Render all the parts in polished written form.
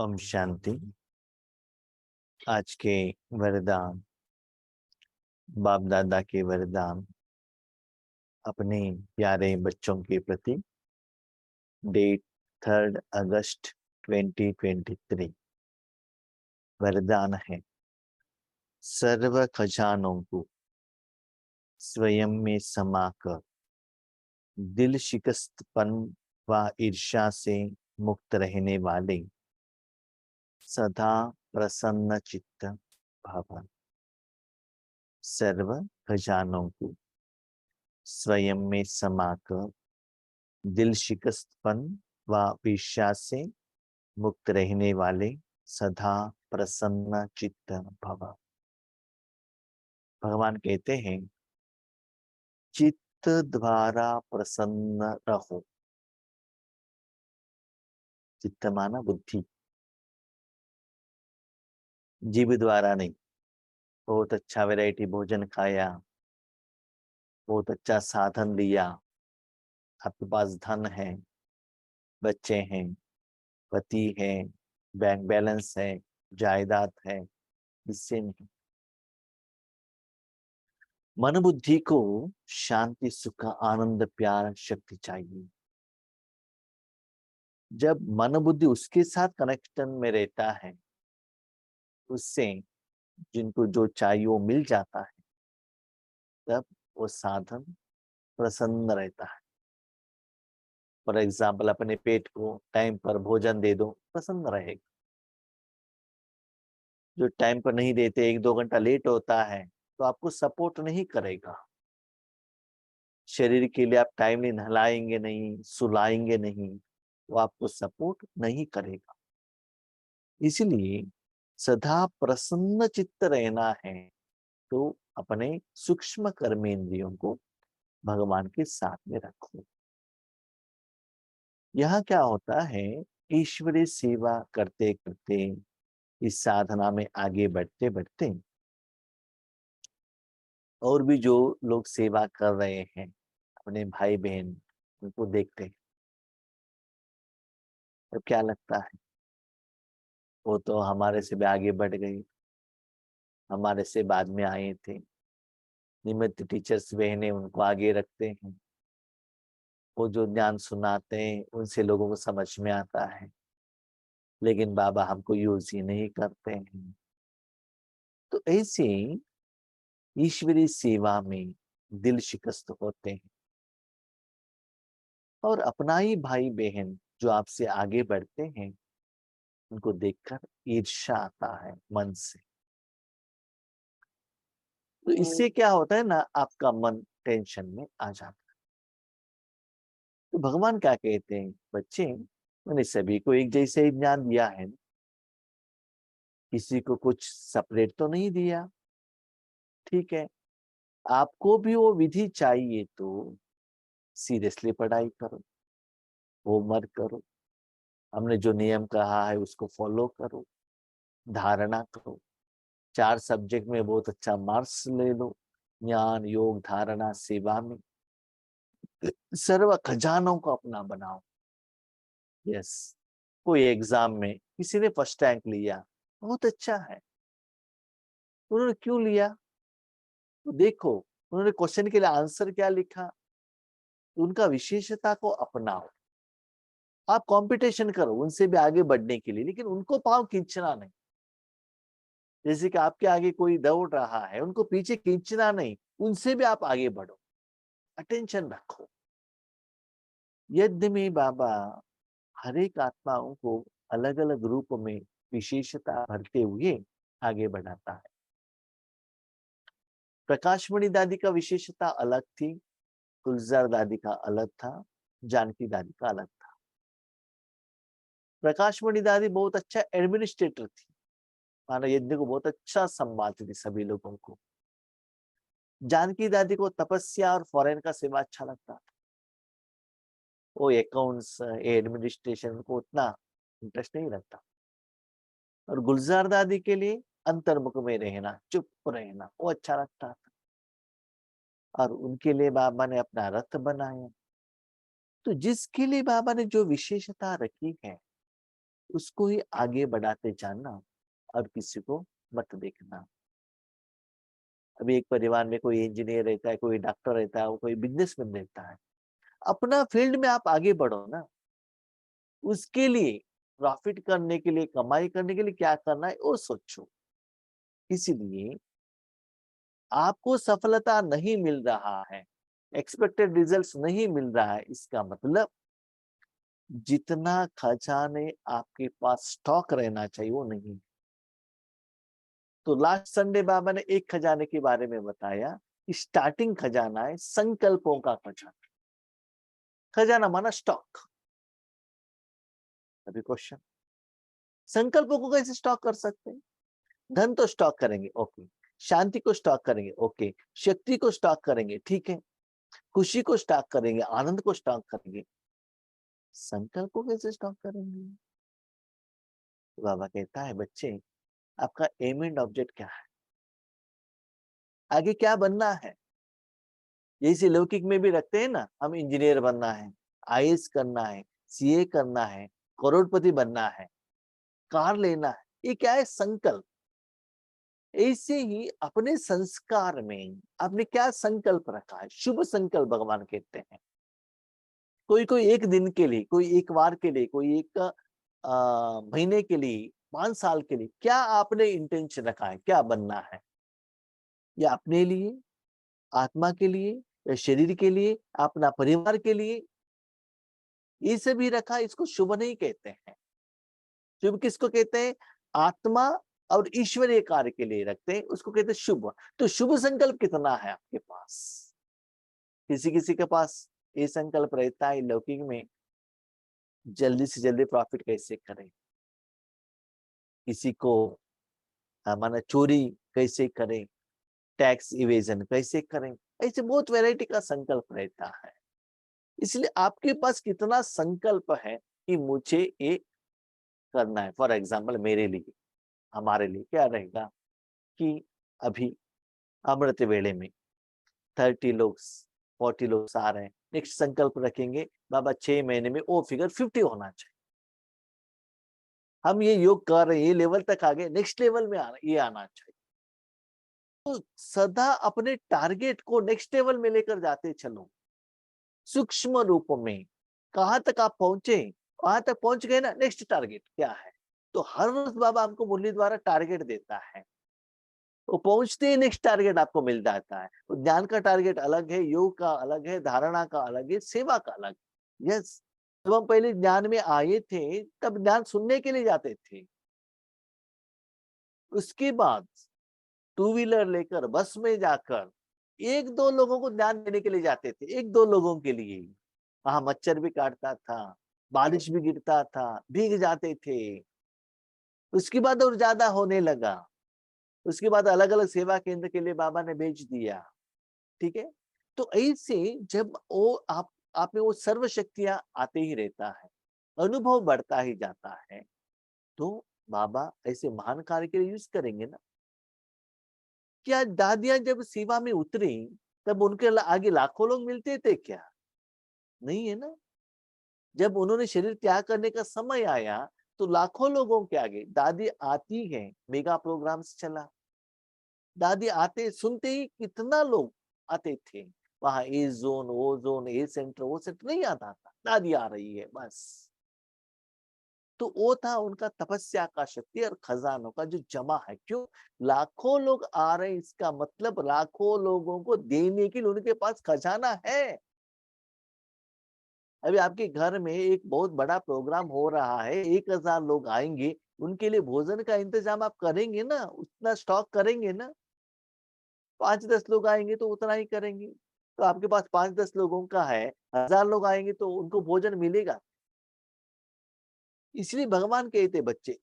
ओम शांति। आज के वरदान, बाप दादा के वरदान अपने प्यारे बच्चों के प्रति। डेट 3 अगस्त 2023। वरदान है, सर्व खजानों को स्वयं में समाकर दिल शिकस्तपन व ईर्ष्या से मुक्त रहने वाले सदा प्रसन्न चित्त भव। सर्व खजानों को स्वयं में समाकर दिल शिकस्तपन व ईर्ष्या से मुक्त रहने वाले सदा प्रसन्न चित्त भव। भगवान कहते हैं, चित्त द्वारा प्रसन्न रहो। चित्त माना बुद्धि, जीव द्वारा नहीं। बहुत अच्छा वैरायटी भोजन खाया, बहुत अच्छा साधन लिया, आपके पास धन है, बच्चे हैं, पति है, बैंक बैलेंस है, जायदाद है, इससे नहीं। मन बुद्धि को शांति, सुख, आनंद, प्यार, शक्ति चाहिए। जब मन बुद्धि उसके साथ कनेक्शन में रहता है, उससे जिनको जो चाहिए वो मिल जाता है, तब वो साधन प्रसन्न रहता है। फॉर एग्जाम्पल, अपने पेट को टाइम पर भोजन दे दो, प्रसन्न रहेगा। जो टाइम पर नहीं देते, 1-2 घंटा लेट होता है, तो आपको सपोर्ट नहीं करेगा। शरीर के लिए आप टाइमली नहलाएंगे नहीं, सुलाएंगे नहीं, वो आपको सपोर्ट नहीं करेगा। इसलिए सदा प्रसन्न चित्त रहना है, तो अपने सूक्ष्म कर्मेंद्रियों को भगवान के साथ में रखो। यहाँ क्या होता है, ईश्वरीय सेवा करते करते, इस साधना में आगे बढ़ते बढ़ते, और भी जो लोग सेवा कर रहे हैं, अपने भाई बहन, उनको देखते हैं, तो क्या लगता है, वो तो हमारे से भी आगे बढ़ गए, हमारे से बाद में आए थे। निमित्त टीचर्स बहने उनको आगे रखते हैं, वो जो ज्ञान सुनाते हैं उनसे लोगों को समझ में आता है, लेकिन बाबा हमको यूज ही नहीं करते हैं। तो ऐसे ईश्वरीय सेवा में दिल शिकस्त होते हैं, और अपना ही भाई बहन जो आपसे आगे बढ़ते हैं, उनको देखकर ईर्ष्या आता है मन से। तो इससे क्या होता है ना, आपका मन टेंशन में आ जाता है। तो भगवान क्या कहते हैं, बच्चे मैंने सभी को एक जैसे ही ज्ञान दिया है, किसी को कुछ सेपरेट तो नहीं दिया। ठीक है, आपको भी वो विधि चाहिए तो सीरियसली पढ़ाई करो, होमवर्क करो, हमने जो नियम कहा है उसको फॉलो करो, धारणा करो। 4 सब्जेक्ट में बहुत अच्छा मार्क्स ले लो, ज्ञान, योग, धारणा, सेवा में सर्व खजानों को अपना बनाओ। यस, कोई एग्जाम में किसी ने फर्स्ट रैंक लिया, बहुत अच्छा है। उन्होंने क्यों लिया, तो देखो उन्होंने क्वेश्चन के लिए आंसर क्या लिखा, उनका विशेषता को अपनाओ। आप कंपटीशन करो उनसे भी आगे बढ़ने के लिए, लेकिन उनको पांव खींचना नहीं। जैसे कि आपके आगे कोई दौड़ रहा है, उनको पीछे खींचना नहीं, उनसे भी आप आगे बढ़ो, अटेंशन रखो। यज्ञ में बाबा हर एक आत्माओं को अलग अलग रूप में विशेषता भरते हुए आगे बढ़ाता है। प्रकाशमणि दादी का विशेषता अलग थी, गुलजार दादी का अलग था, जानकी दादी का अलग था। प्रकाशमणि दादी बहुत अच्छा एडमिनिस्ट्रेटर थी, माना यज्ञ को बहुत अच्छा संभालती थी सभी लोगों को। जानकी दादी को तपस्या और फॉरेन का सेवा अच्छा लगता था, वो अकाउंट्स, एडमिनिस्ट्रेशन को उतना इंटरेस्ट नहीं लगता। और गुलजार दादी के लिए अंतर्मुख में रहना, चुप रहना, वो अच्छा लगता था। और उनके लिए बाबा ने अपना रथ बनाया। तो जिसके लिए बाबा ने जो विशेषता रखी है, उसको ही आगे बढ़ाते जाना और किसी को मत देखना। अभी एक परिवार में कोई इंजीनियर रहता है, कोई डॉक्टर रहता है, कोई बिजनेसमैन रहता है। अपना फील्ड में आप आगे बढ़ो ना, उसके लिए प्रॉफिट करने के लिए, कमाई करने के लिए क्या करना है वो सोचो। इसीलिए आपको सफलता नहीं मिल रहा है, एक्सपेक्टेड रिजल्ट्स नहीं मिल रहा है, इसका मतलब जितना खजाने आपके पास स्टॉक रहना चाहिए वो नहीं। तो लास्ट संडे बाबा ने एक खजाने के बारे में बताया कि स्टार्टिंग खजाना है संकल्पों का खजाना। खजाना माना स्टॉक। अभी क्वेश्चन, संकल्पों को कैसे स्टॉक कर सकते हैं? धन तो स्टॉक करेंगे, ओके। शांति को स्टॉक करेंगे, ओके। शक्ति को स्टॉक करेंगे, ठीक है। खुशी को स्टॉक करेंगे, आनंद को स्टॉक करेंगे, संकल्प को कैसे स्टॉक करेंगे? तो बाबा कहता है बच्चे, आपका एम एंड ऑब्जेक्ट क्या है? आगे क्या बनना है? जैसे लौकिक में भी रखते हैं ना, हम इंजीनियर बनना है, आईएएस करना है, सीए करना है, करोड़पति बनना है, कार लेना है, ये क्या है? संकल्प। ऐसे ही अपने संस्कार में आपने क्या संकल्प रखा है? शुभ संकल्प भगवान कहते हैं। कोई कोई एक दिन के लिए, कोई एक बार के लिए, कोई एक महीने के लिए, 5 साल के लिए, क्या आपने इंटेंशन रखा है? क्या बनना है? या अपने लिए, आत्मा के लिए, या शरीर के लिए, अपना परिवार के लिए? ये सभी रखा, इसको शुभ नहीं कहते हैं। शुभ किसको कहते हैं? आत्मा और ईश्वरीय कार्य के लिए रखते हैं, उसको कहते हैं शुभ। तो शुभ संकल्प कितना है आपके पास? किसी किसी के पास ये संकल्प रहता है लौकिक में, जल्दी से जल्दी प्रॉफिट कैसे करें, किसी को माना चोरी कैसे करें, टैक्स इवेजन कैसे करें, ऐसे बहुत वैरायटी का संकल्प रहता है। इसलिए आपके पास कितना संकल्प है कि मुझे ये करना है। फॉर एग्जाम्पल मेरे लिए, हमारे लिए क्या रहेगा कि अभी अमृत वेले में 30 लोग 40 लोग आ रहे हैं, नेक्स्ट संकल्प रखेंगे बाबा 6 महीने में वो फिगर 50 होना चाहिए। हम ये योग कर रहे हैं, ये लेवल तक आ गए, नेक्स्ट लेवल में ये आना चाहिए। तो सदा अपने टारगेट को नेक्स्ट लेवल में लेकर जाते चलो, सूक्ष्म रूप में। कहां तक आप पहुंचे, वहां तक पहुंच गए ना, नेक्स्ट टारगेट क्या है? तो हर रोज बाबा हमको मुरली द्वारा टारगेट देता है, वो पहुंचते ही नेक्स्ट टारगेट आपको मिल जाता है। तो ज्ञान का टारगेट अलग है, योग का अलग है, धारणा का अलग है, सेवा का अलग। यस, जब हम पहले ज्ञान में आए थे तब ज्ञान सुनने के लिए जाते थे, उसके बाद टू व्हीलर लेकर बस में जाकर एक दो लोगों को ज्ञान देने के लिए जाते थे, एक दो लोगों के लिए। वहां मच्छर भी काटता था, बारिश भी गिरता था, भीग जाते थे। उसके बाद और ज्यादा होने लगा, उसके बाद अलग अलग सेवा केंद्र के लिए बाबा ने भेज दिया, ठीक है। तो ऐसे जब वो आप में वो सर्व शक्तियां आते ही रहता है, अनुभव बढ़ता ही जाता है, तो बाबा ऐसे महान कार्य के लिए यूज करेंगे ना। क्या दादियां जब सेवा में उतरी तब उनके आगे लाखों लोग मिलते थे क्या? नहीं है ना। जब उन्होंने शरीर त्याग करने का समय आया तो लाखों लोगों के आगे दादी आती है, मेगा प्रोग्राम्स चला, दादी आते सुनते ही कितना लोग आते थे। वहां ए जोन, वो जोन, ए सेंटर, वो सेंटर नहीं आता था, दादी आ रही है बस। तो वो था उनका तपस्या का शक्ति और खजानों का जो जमा है। क्यों? लाखों लोग आ रहे हैं, इसका मतलब लाखों लोगों को देने के लिए उनके पास खजाना है। अभी आपके घर में एक बहुत बड़ा प्रोग्राम हो रहा है, 1000 लोग आएंगे, उनके लिए भोजन का इंतजाम आप करेंगे ना, उतना स्टॉक करेंगे ना। 5-10 लोग आएंगे तो उतना ही करेंगे। तो आपके पास 5-10 लोगों का है, 1000 लोग आएंगे तो उनको भोजन मिलेगा। इसलिए भगवान कहते बच्चे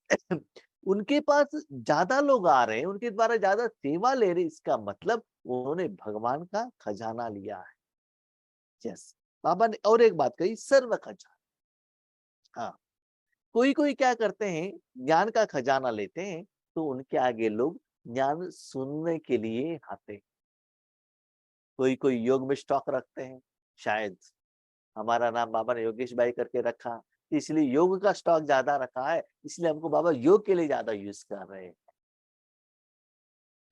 उनके पास ज्यादा लोग आ रहे हैं, उनके द्वारा ज्यादा सेवा ले रहे, इसका मतलब उन्होंने भगवान का खजाना लिया है। यस, बाबा ने और एक बात कही, सर्व खजाना। हाँ, कोई कोई क्या करते हैं, ज्ञान का खजाना लेते हैं तो उनके आगे लोग ज्ञान सुनने के लिए आते हैं। कोई कोई योग में स्टॉक रखते हैं, शायद हमारा नाम बाबा ने योगेश भाई करके रखा, इसलिए योग का स्टॉक ज्यादा रखा है, इसलिए हमको बाबा योग के लिए ज्यादा यूज कर रहे हैं।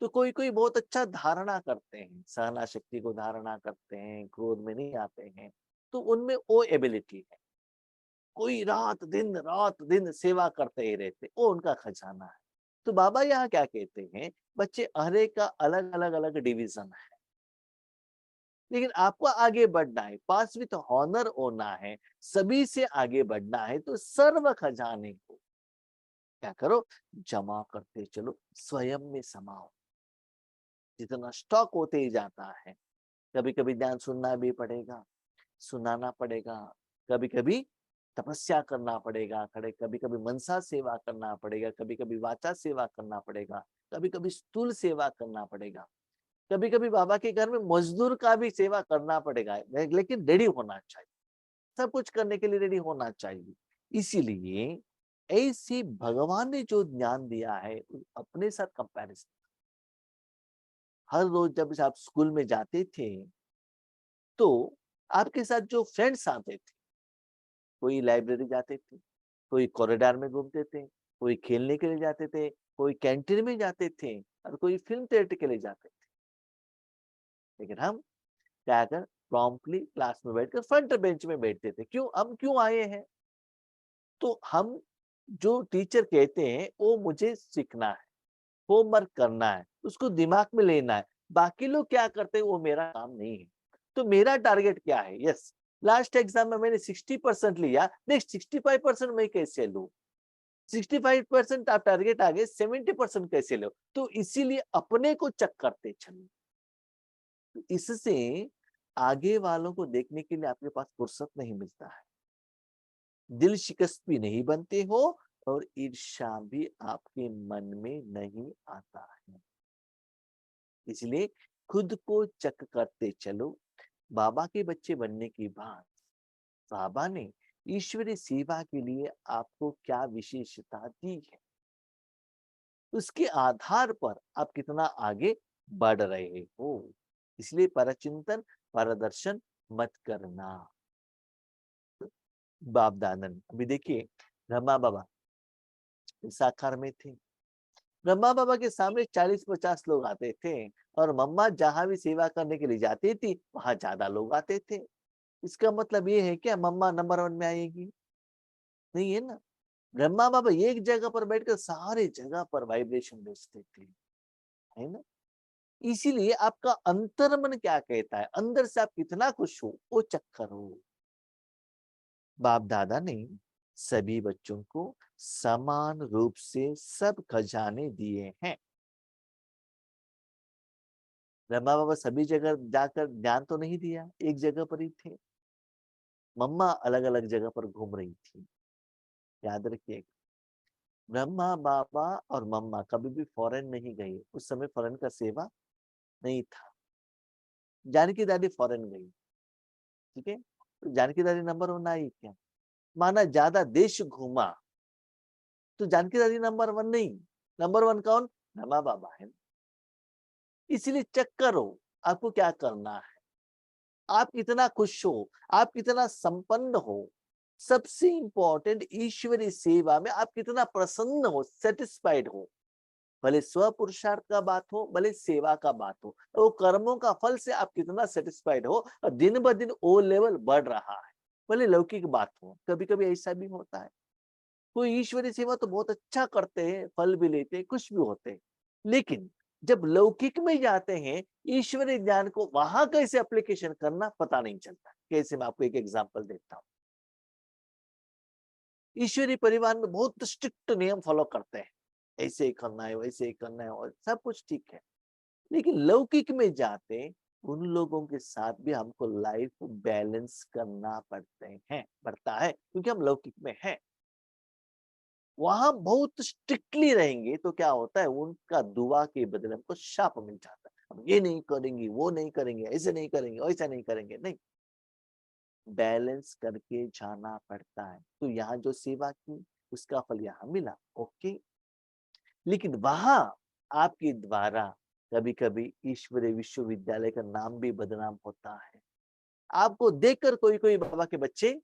तो कोई कोई बहुत अच्छा धारणा करते हैं, सहना शक्ति को धारणा करते हैं, क्रोध में नहीं आते हैं, तो उनमें वो एबिलिटी है। कोई रात दिन सेवा करते ही रहते, वो उनका खजाना है। तो बाबा यहाँ क्या कहते हैं, बच्चे हर एक का अलग अलग अलग डिवीजन है, लेकिन आपको आगे बढ़ना है, पास विथ हॉनर होना है, सभी से आगे बढ़ना है, तो सर्व खजाने को क्या करो, जमा करते चलो, स्वयं में समाओ। जितना स्टॉक होते ही जाता है, कभी कभी ध्यान सुनना भी पड़ेगा, सुनाना पड़ेगा, कभी कभी तपस्या करना पड़ेगा, खड़े कभी कभी मनसा सेवा करना पड़ेगा, कभी कभी वाचा सेवा करना पड़ेगा, कभी कभी स्थूल सेवा करना पड़ेगा, कभी कभी बाबा के घर में मजदूर का भी सेवा करना पड़ेगा, लेकिन रेडी होना चाहिए, सब कुछ करने के लिए रेडी होना चाहिए। इसीलिए ऐसी भगवान ने जो ज्ञान दिया है, अपने साथ कंपैरिजन। हर रोज जब आप स्कूल में जाते थे, तो आपके साथ जो फ्रेंड्स आते थे, कोई लाइब्रेरी जाते थे, कोई कॉरिडोर में घूमते थे, कोई खेलने के लिए जाते थे, कोई कैंटीन में जाते थे, और कोई फिल्म थिएटर के लिए जाते थे। लेकिन हम क्या कर, प्रॉम्प्टली क्लास में बैठकर फ्रंट बेंच में बैठते थे। क्यों, हम क्यों आए हैं? तो हम जो टीचर कहते हैं वो मुझे सीखना है, होमवर्क करना है, उसको दिमाग में लेना है, बाकी लोग क्या करते हैं वो मेरा काम नहीं है। तो मेरा टारगेट क्या है? यस, लास्ट एग्जाम में मैंने 60% लिया, नेक्स्ट 65% मैं कैसे लूं? 65% आप टारगेट आ गए, 70% कैसे लो? तो इसीलिए अपने को चेक करते चलो। तो इससे आगे वालों को देखने के लिए आपके पास फुर्सत नहीं मिलता है, दिल शिकस्त भी नहीं बनते हो, और ईर्ष्या भी आपके मन में नहीं आता है। इसलिए खुद को चेक करते चलो। बाबा के बच्चे बनने की बात, बाबा ने ईश्वरीय सेवा के लिए आपको क्या विशेषता दी है, उसके आधार पर आप कितना आगे बढ़ रहे हो। इसलिए परचिंतन, परदर्शन मत करना। बाप दादन, अभी देखिए, ब्रह्मा बाबा साकार में थे, ब्रह्मा बाबा के सामने 40-50 लोग आते थे, और मम्मा जहां भी सेवा करने के लिए जाती थी, वहां ज्यादा लोग आते थे। इसका मतलब ये है क्या नंबर 1 में आएगी? नहीं है ना। ब्रह्मा बाबा एक जगह पर बैठकर सारे जगह पर वाइब्रेशन भेजते थे, है ना। इसीलिए आपका अंतर्मन क्या कहता है, अंदर से आप कितना खुश हो, वो चेक करो। बाप दादा ने सभी बच्चों को समान रूप से सब खजाने दिए हैं। ब्रह्मा बाबा सभी जगह जाकर ज्ञान तो नहीं दिया, एक जगह पर ही थे। मम्मा अलग अलग जगह पर घूम रही थी। याद रखिए, ब्रह्मा बाबा और मम्मा कभी भी फॉरेन नहीं गए, उस समय फॉरेन का सेवा नहीं था। जानकी दादी फॉरेन गई, ठीक है, तो जानकी दादी नंबर 1 आई क्या? माना ज्यादा देश घूमा, तो जानकी दादी नंबर 1 नहीं, नंबर 1 कौन? ब्रह्मा बाबा है। इसीलिए चेक करो आपको क्या करना है, आप कितना खुश हो, आप कितना संपन्न हो। सबसे इंपॉर्टेंट ईश्वरीय सेवा में आप कितना प्रसन्न हो, सेटिस्फाइड हो। भले स्व पुरुषार्थ का बात हो, भले सेवा का बात हो, तो वो कर्मों का फल से आप कितना सेटिस्फाइड हो, और दिन ब दिन वो लेवल बढ़ रहा है। भले लौकिक बात हो, कभी कभी ऐसा भी होता है, कोई ईश्वरीय सेवा तो बहुत अच्छा करते हैं, फल भी लेते हैं, खुश भी होते हैं, लेकिन जब लौकिक में जाते हैं, ईश्वरीय ज्ञान को वहां कैसे एप्लीकेशन करना पता नहीं चलता। कैसे, मैं आपको एक एग्जांपल देता हूँ। ईश्वरीय परिवार में बहुत स्ट्रिक्ट नियम फॉलो करते हैं, ऐसे ही करना है, वैसे ही करना है, और सब कुछ ठीक है। लेकिन लौकिक में जाते, उन लोगों के साथ भी हमको लाइफ बैलेंस करना पड़ता है, क्योंकि हम लौकिक में हैं। वहां बहुत स्ट्रिक्टली रहेंगे तो क्या होता है, उनका दुआ के बदले हमको शाप मिल जाता है। हम ये नहीं करेंगे, वो नहीं करेंगे, ऐसे नहीं करेंगे, वैसा नहीं करेंगे, नहीं, बैलेंस करके जाना पड़ता है। तो यहाँ जो सेवा की, उसका फल यहाँ मिला, ओके। लेकिन वहां आपके द्वारा कभी कभी ईश्वरीय विश्वविद्यालय का नाम भी बदनाम होता है। आपको देखकर कोई कोई बाबा के बच्चे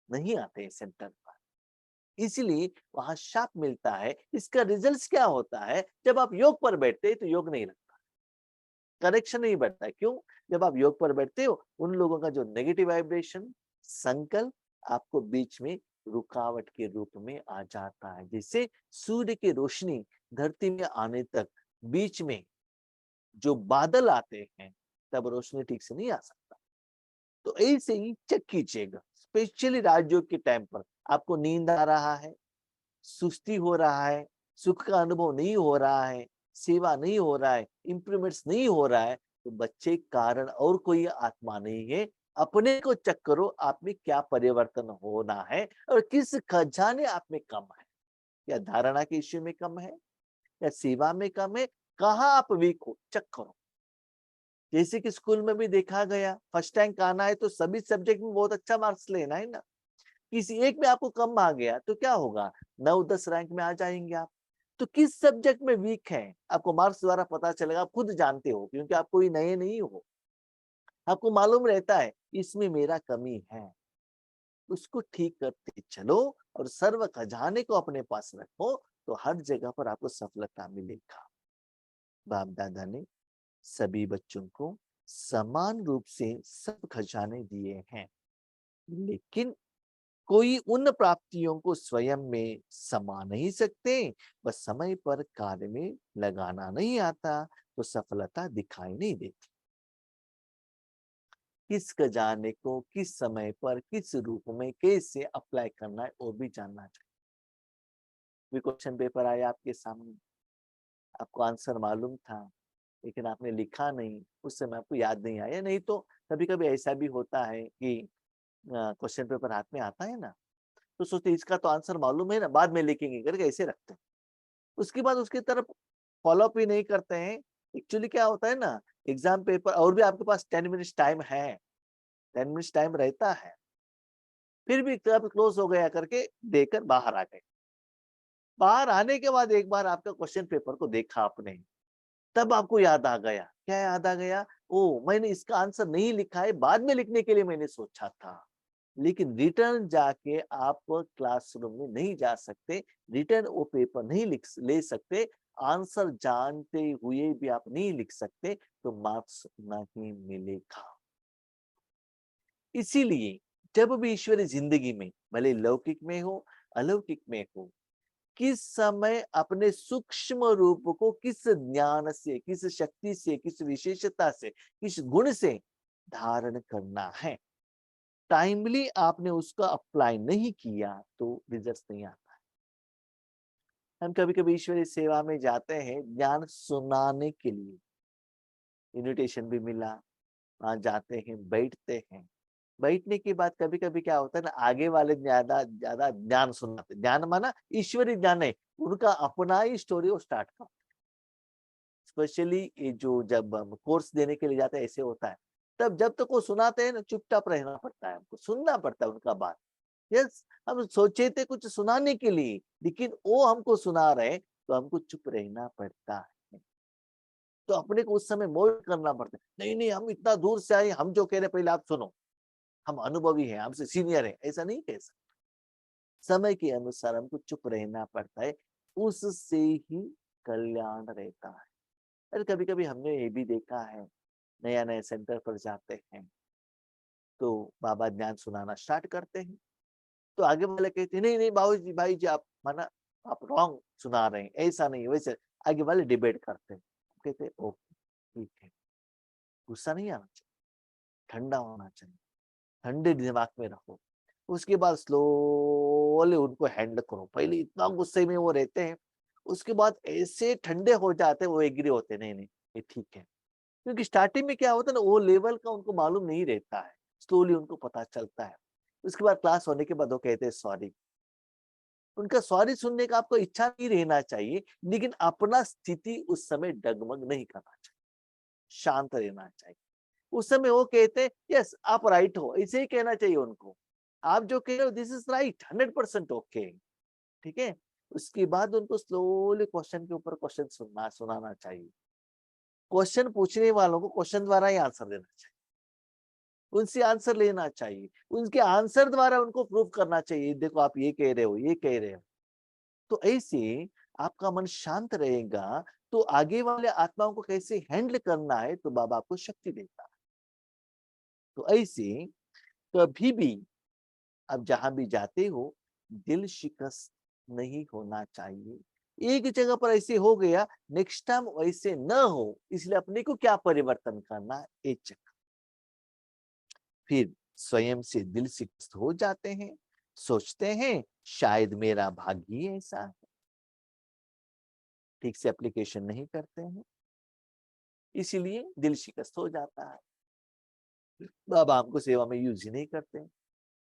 नहीं आते हैं सेंटर पर, इसीलिए वहां शाप मिलता है। इसका रिजल्ट क्या होता है, जब आप योग पर बैठते हैं तो योग नहीं लगता, कनेक्शन नहीं बढ़ता है। क्यों? जब आप योग पर बैठते हो, उन लोगों का जो नेगेटिव वाइब्रेशन, संकल्प आपको बीच में रुकावट के रूप में आ जाता है। जैसे सूर्य की रोशनी धरती में आने तक बीच में जो बादल आते हैं, तब रोशनी ठीक से नहीं आ सकता। तो ऐसे ही चेक कीजिएगा, स्पेशली राजयोग के टाइम पर आपको नींद आ रहा है, सुस्ती हो रहा है, सुख का अनुभव नहीं हो रहा है, सेवा नहीं हो रहा है, इंप्रूवमेंट्स नहीं हो रहा है, तो बच्चे कारण और कोई आत्मा नहीं है। अपने को चेक करो, आप में क्या परिवर्तन होना है और किस खजाने आप में कम है। या धारणा के इश्यू में कम है, या सेवा में कम है, कहाँ आप वीक हो, चेक करो। जैसे कि स्कूल में भी देखा गया, फर्स्ट रैंक आना है तो सभी सब्जेक्ट में बहुत अच्छा मार्क्स लेना है ना। किसी एक में आपको कम आ गया तो क्या होगा, 9-10 रैंक में आ जाएंगे आप। तो किस सब्जेक्ट में वीक है, आपको मार्क्स द्वारा पता चलेगा, आप खुद जानते हो, क्योंकि आप कोई नए नहीं हो। आपको मालूम रहता है इसमें मेरा कमी है, उसको ठीक करते चलो और सर्व खजाने को अपने पास रखो, तो हर जगह पर आपको सफलता मिलेगा। बाप दादा ने सभी बच्चों को समान रूप से सब खजाने दिए हैं, लेकिन कोई उन प्राप्तियों को स्वयं में समा नहीं सकते। बस समय पर कार्य में लगाना नहीं आता तो सफलता दिखाई नहीं देती। किस खजाने को किस समय पर किस रूप में कैसे अप्लाई करना है वो भी जानना चाहिए। भी क्वेश्चन पेपर आया आपके सामने, आपको आंसर मालूम था, लेकिन आपने लिखा नहीं, उस समय आपको याद नहीं आया। नहीं तो कभी कभी ऐसा भी होता है कि क्वेश्चन पेपर हाथ में आता है ना, तो सोचते इसका तो आंसर मालूम है ना, बाद में लिखेंगे करके ऐसे रखते हैं। उसके बाद उसकी तरफ फॉलो अप ही नहीं करते हैं। एक्चुअली क्या होता है ना, एग्जाम पेपर और भी आपके पास 10 मिनट्स टाइम है, 10 मिनट्स टाइम रहता है, फिर भी कब क्लोज हो गया करके देकर बाहर आ गए। बाहर आने के बाद एक बार आपका क्वेश्चन पेपर को देखा आपने, तब आपको याद आ गया। क्या याद आ गया? ओ, मैंने इसका आंसर नहीं लिखा है, बाद में लिखने के लिए मैंने सोचा था। लेकिन रिटर्न जाके आप क्लासरूम में नहीं जा सकते, रिटर्न वो पेपर नहीं लिख ले सकते, आंसर जानते हुए भी आप नहीं लिख सकते, तो मार्क्स नहीं मिलेगा। इसीलिए जब भी ईश्वरी जिंदगी में, भले लौकिक में हो अलौकिक में हो, किस समय अपने सूक्ष्म रूप को किस ज्ञान से, किस शक्ति से, किस विशेषता से, किस गुण से धारण करना है, टाइमली आपने उसका अप्लाई नहीं किया तो रिजल्ट नहीं आता। हम कभी कभी ईश्वरीय सेवा में जाते हैं ज्ञान सुनाने के लिए, इन्विटेशन भी मिला, वहां जाते हैं, बैठते हैं। बैठने के बाद कभी कभी क्या होता है ना, आगे वाले ज्यादा ज्यादा ज्ञान सुनाते, ज्ञान माना ईश्वरीय ज्ञान है, उनका अपना ही स्टोरी वो स्टार्ट करते। स्पेशली ये जो जब हम कोर्स देने के लिए जाते हैं ऐसे होता है, तब जब तक वो सुनाते हैं ना, चुपचाप रहना पड़ता है, हमको सुनना पड़ता है उनका बात। यस, हम सोचे थे कुछ सुनाने के लिए, लेकिन वो हमको सुना रहे तो हमको चुप रहना पड़ता है। तो अपने को उस समय मोल्ड करना पड़ता है, नहीं नहीं हम इतना दूर से आए, हम जो कह रहे पहले आप सुनो, हम अनुभवी हैं, हमसे सीनियर है, ऐसा नहीं कह सकते। समय के अनुसार हमको चुप रहना पड़ता है, उससे ही कल्याण रहता है। अरे कभी कभी हमने ये भी देखा है, नया नया सेंटर पर जाते हैं तो बाबा ज्ञान सुनाना स्टार्ट करते हैं, तो आगे वाले कहते हैं नहीं नहीं बाबू जी, भाई जी आप माना आप रॉन्ग सुना रहे हैं, ऐसा नहीं वैसे। आगे वाले डिबेट करते हैं, कहते हैं ओके ठीक है, गुस्सा नहीं आना चाहिए, ठंडा होना चाहिए, ठंडे दिमाग में रखो। उसके बाद स्लोली उनको हैंडल करो। पहले इतना गुस्से में वो रहते हैं, उसके बाद ऐसे ठंडे हो जाते हैं, वो एग्री होते हैं, नहीं नहीं ये ठीक है। क्योंकि स्टार्टिंग में क्या होता है ना, वो लेवल का उनको मालूम नहीं रहता है, स्लोली उनको पता चलता है। उसके बाद क्लास होने के बाद वो कहते हैं सॉरी। उनका सॉरी सुनने का आपको इच्छा नहीं रहना चाहिए, लेकिन अपना स्थिति उस समय डगमग नहीं करना चाहिए, शांत रहना चाहिए। उस समय वो कहते हैं यस आप राइट हो, ऐसे ही कहना चाहिए उनको। आप जो कह रहे हो दिस इज राइट, 100% ओके, ठीक है। उसके बाद उनको स्लोली क्वेश्चन के ऊपर क्वेश्चन सुनाना चाहिए। क्वेश्चन पूछने वालों को क्वेश्चन द्वारा ही आंसर देना चाहिए। उनसे आंसर लेना चाहिए, उनके आंसर द्वारा उनको प्रूव करना चाहिए, देखो आप ये कह रहे हो, ये कह रहे हो। तो ऐसे आपका मन शांत रहेगा, तो आगे वाले आत्माओं को कैसे हैंडल करना है, तो बाबा आपको शक्ति देता है। तो ऐसे कभी भी आप जहां भी जाते हो, दिल शिकस्त नहीं होना चाहिए। एक जगह पर ऐसे हो गया, नेक्स्ट टाइम वैसे न हो, इसलिए अपने को क्या परिवर्तन करना है, एक चक्कर फिर स्वयं से दिल शिकस्त हो जाते हैं, सोचते हैं शायद मेरा भाग्य ही ऐसा है, ठीक से एप्लीकेशन नहीं करते हैं, इसीलिए दिल शिकस्त हो जाता है। बाबा हमको सेवा में यूज ही नहीं करते,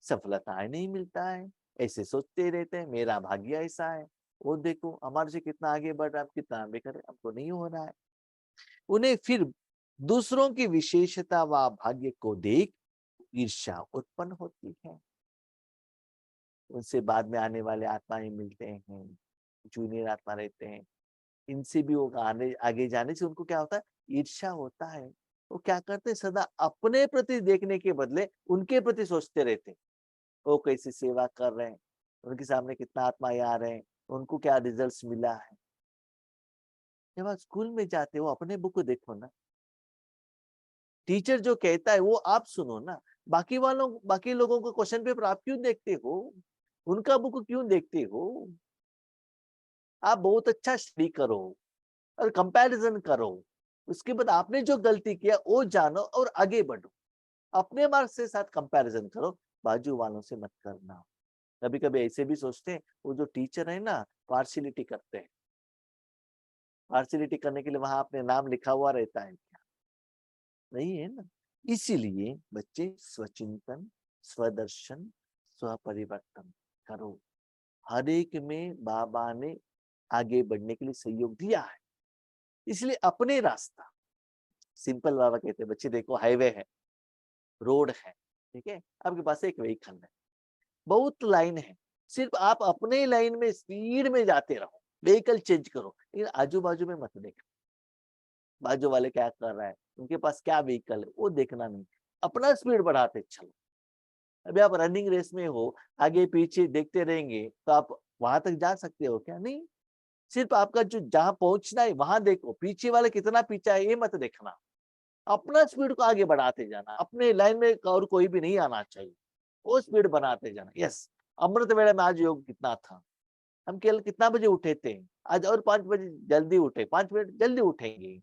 सफलताएं नहीं मिलता है, ऐसे सोचते रहते हैं मेरा भाग्य ऐसा है, वो देखो हमारे से कितना आगे बढ़ रहा है, कितना आगे करे, हमको नहीं हो रहा है। उन्हें फिर दूसरों की विशेषता व भाग्य को देख ईर्ष्या उत्पन्न होती है। उनसे बाद में आने वाले आत्माएं मिलते हैं, जूनियर आत्मा रहते हैं, इनसे भी वो आने आगे जाने से उनको क्या होता है, ईर्ष्या होता है। वो क्या करते हैं, सदा अपने प्रति देखने के बदले उनके प्रति सोचते रहते हैं, वो कैसी सेवा कर रहे हैं, उनके सामने कितना आत्माएं आ रहे हैं, उनको क्या रिजल्ट्स मिला है। जब आप स्कूल में जाते हो अपने बुक को देखो ना, टीचर जो कहता है वो आप सुनो ना, बाकी लोगों को क्वेश्चन पेपर आप क्यों देखते हो, उनका बुक क्यों देखते हो। आप बहुत अच्छा स्टडी करो और कंपैरिजन करो, उसके बाद आपने जो गलती किया वो जानो और आगे बढ़ो, अपने मार्क्स के साथ कंपैरिजन करो, बाजू वालों से मत करना। कभी कभी ऐसे भी सोचते हैं वो जो टीचर है ना, पार्शियलिटी करते हैं, पार्शियलिटी करने के लिए वहां अपने नाम लिखा हुआ रहता है क्या, नहीं है ना। इसीलिए बच्चे स्वचिंतन, स्वदर्शन, स्वपरिवर्तन करो। हर एक में बाबा ने आगे बढ़ने के लिए सहयोग दिया है, इसलिए अपने रास्ता सिंपल। बाबा कहते हैं बच्चे देखो हाईवे है, रोड है, ठीक है, आपके पास एक व्हीकल है, बहुत लाइन है, सिर्फ आप अपने लाइन में स्पीड में जाते रहो, व्हीकल चेंज करो, लेकिन आजू बाजू में मत देखना बाजू वाले क्या कर रहा है, उनके पास क्या व्हीकल है, वो देखना नहीं, अपना स्पीड बढ़ाते चलो। अभी आप रनिंग रेस में हो, आगे पीछे देखते रहेंगे तो आप वहां तक जा सकते हो क्या, नहीं। सिर्फ आपका जो जहां पहुंचना है वहां देखो, पीछे वाले कितना पीछा है ये मत देखना, अपना स्पीड को आगे बढ़ाते जाना, अपने लाइन में और कोई भी नहीं आना चाहिए, वो स्पीड बनाते जाना। यस, अमृत वेला में आज योग कितना था, हम केवल कितना बजे उठे थे, आज और 5 बजे जल्दी उठे, 5 मिनट जल्दी उठेंगे।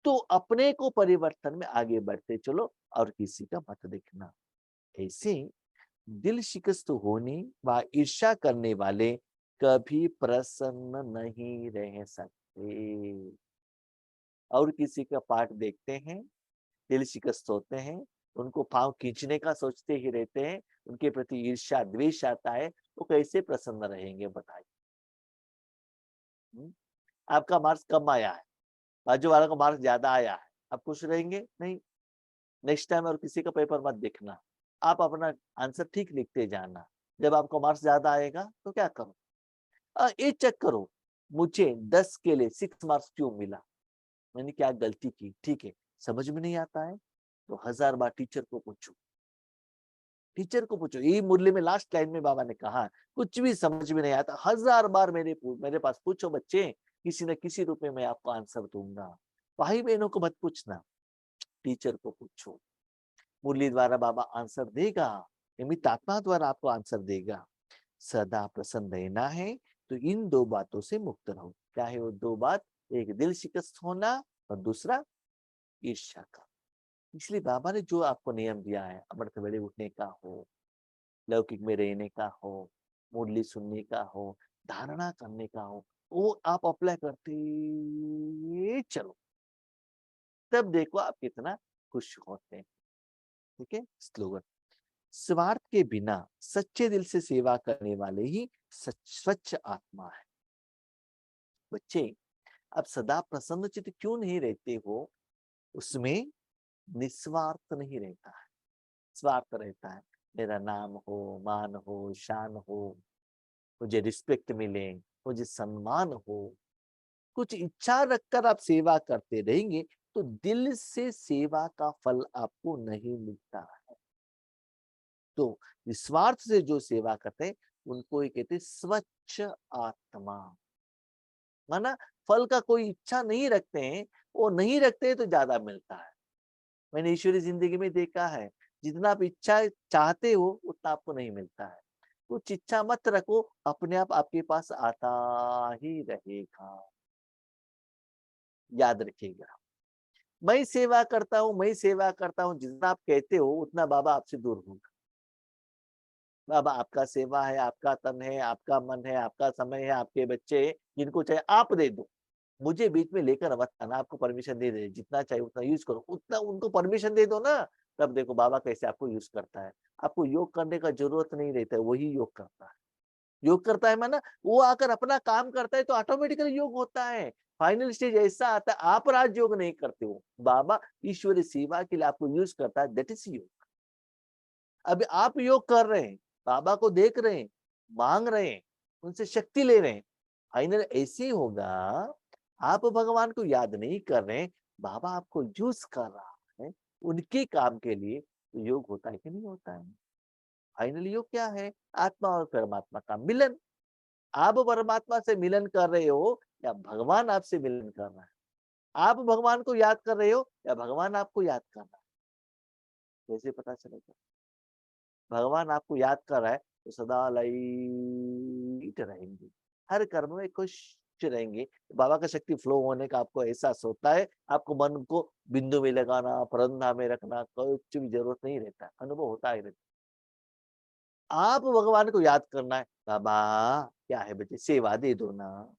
तो अपने को परिवर्तन में आगे बढ़ते चलो और किसी का मत देखना। ऐसे दिल शिकस्त होने व ईर्ष्या करने वाले कभी प्रसन्न नहीं रह सकते। और किसी का पाठ देखते हैं, दिल शिकस्त होते हैं, उनको पाँव खींचने का सोचते ही रहते हैं, उनके प्रति ईर्ष्या द्वेष आता है, तो कैसे प्रसन्न रहेंगे बताइए। हम्म? आपका मार्क्स कम आया है, बाजू वाला का मार्क्स ज्यादा आया है, आप खुश रहेंगे नहीं। नेक्स्ट टाइम और किसी का पेपर मत देखना, आप अपना आंसर ठीक लिखते जाना। जब आपको मार्क्स ज्यादा आएगा तो क्या करो, ये चेक करो, मुझे 10 के लिए 6 मार्क्स क्यों मिला, मैंने क्या गलती की, ठीक है। समझ में नहीं आता है तो 1000 बार टीचर को पूछो, टीचर को पूछो। यही मुरली में लास्ट लाइन में बाबा ने कहा, कुछ भी समझ में नहीं आता 1000 बार मेरे पास पूछो बच्चे, किसी न किसी रूप में मैं आपको आंसर दूंगा। भाई बहनों को मत पूछना, टीचर को पूछो, मुरली द्वारा बाबा आंसर देगा, निमित्त आत्मा द्वारा आपको आंसर देगा। सदा प्रसन्न रहना है तो इन दो बातों से मुक्त रहो। क्या है वो दो बात, एक दिल शिकस्त होना और दूसरा ईर्ष्या का। इसलिए बाबा ने जो आपको नियम दिया है, अमृत वेले उठने का हो, लौकिक में रहने का हो, मुरली सुनने का हो, धारणा करने का हो, वो आप अप्लाई करते चलो, तब देखो आप कितना खुश होते हैं। ठीक है। स्लोगन, स्वार्थ के बिना सच्चे दिल से सेवा करने वाले ही स्वच्छ आत्मा है। बच्चे, आप सदा प्रसन्न चित्त क्यों नहीं रहते हो, उसमें निस्वार्थ नहीं रहता है, स्वार्थ रहता है, मेरा नाम हो, मान हो, शान हो, मुझे रिस्पेक्ट मिले, मुझे सम्मान हो, कुछ इच्छा रखकर आप सेवा करते रहेंगे तो दिल से सेवा का फल आपको नहीं मिलता है। तो निस्वार्थ से जो सेवा करते हैं उनको ही कहते हैं स्वच्छ आत्मा। माना फल का कोई इच्छा नहीं रखते हैं, वो नहीं रखते हैं तो ज्यादा मिलता है। मैंने ईश्वरी जिंदगी में देखा है, जितना आप इच्छा चाहते हो उतना आपको नहीं मिलता है। कुछ इच्छा मत रखो, अपने आप आपके पास आता ही रहेगा। याद रखिएगा, मैं सेवा करता हूँ, मैं सेवा करता हूँ, जितना आप कहते हो उतना बाबा आपसे दूर होगा। बाबा आपका सेवा है, आपका तन है, आपका मन है, आपका समय है, आपके बच्चे हैं, जिनको चाहे आप दे दो। मुझे बीच में लेकर मत आना, आपको परमिशन दे दे, जितना चाहिए उतना यूज करो, उतना उनको परमिशन दे दो ना। तब देखो बाबा कैसे आपको यूज करता है। आपको योग करने का जरूरत नहीं रहता है, वही योग करता है। योग करता है माना वो आकर अपना काम करता है तो ऑटोमेटिकली योग होता है। फाइनल स्टेज ऐसा आता है, आप राज योग नहीं करते हो, बाबा ईश्वरी सेवा के लिए आपको यूज करता है, दैट इज योग। अभी आप योग कर रहे हैं, बाबा को देख रहे हैं, मांग रहे हैं, उनसे शक्ति ले रहे हैं। फाइनल ऐसे ही होगा, आप भगवान को याद नहीं कर रहे हैं, बाबा आपको यूज कर रहा है उनके काम के लिए, तो योग होता है कि नहीं होता है। फाइनली योग क्या है? आत्मा और परमात्मा का मिलन। आप परमात्मा से मिलन कर रहे हो या भगवान आपसे मिलन कर रहा है? आप भगवान को याद कर रहे हो या भगवान आपको याद कर रहा है? कैसे पता चलेगा? भगवान आपको याद कर रहा है तो सदा लाइट रहेंगे, हर कर्म में खुश रहेंगे। बाबा का शक्ति फ्लो होने का आपको एहसास होता है, आपको मन को बिंदु में लगाना, परंधा में रखना कुछ भी जरूरत नहीं रहता, अनुभव होता ही रहता। आप भगवान को याद करना है, बाबा क्या है बेटे, सेवा दे दो ना,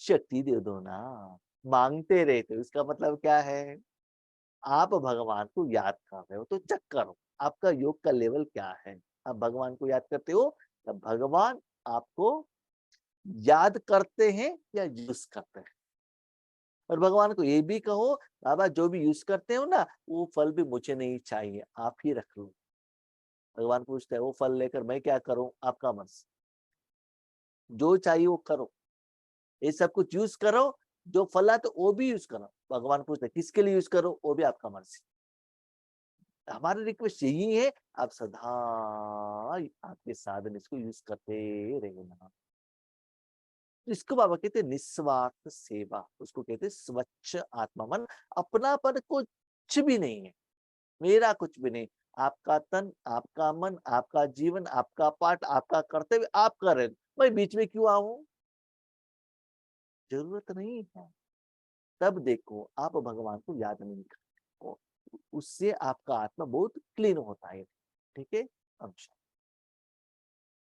शक्ति दे दो ना। मांगते रहते हो, इसका मतलब क्या है? आप भगवान को याद कर रहे हो, तो चेक करो आपका योग का लेवल क्या है। आप भगवान को याद करते हो तब भगवान आपको याद करते हैं या यूज करते हैं। और भगवान को ये भी कहो, बाबा जो भी यूज करते हो ना वो फल भी मुझे नहीं चाहिए, आप ही रख लो। भगवान पूछते हैं वो फल लेकर मैं क्या करूं? आपका मर्जी, जो चाहिए वो करो, ये सब कुछ यूज करो, जो फल है तो वो भी यूज करो। भगवान पूछते हैं किसके लिए यूज करो, वो भी आपका मर्जी। हमारी रिक्वेस्ट यही है, आप सदा आपके साधन इसको यूज करते रहना। इसको बाबा कहते हैं निस्वार्थ सेवा, उसको कहते हैं स्वच्छ आत्मा। मन अपनापन कुछ भी नहीं है, मेरा कुछ भी नहीं। आपका तन, आपका मन, आपका जीवन, आपका पाठ, आपका कर्तव्य आप कर रहे हो, मैं बीच में क्यों आऊं? जरूरत नहीं है। तब देखो आप भगवान को याद नहीं करते हो, उससे आपका आत्मा बहुत क्लीन होता है। ठीक है। अब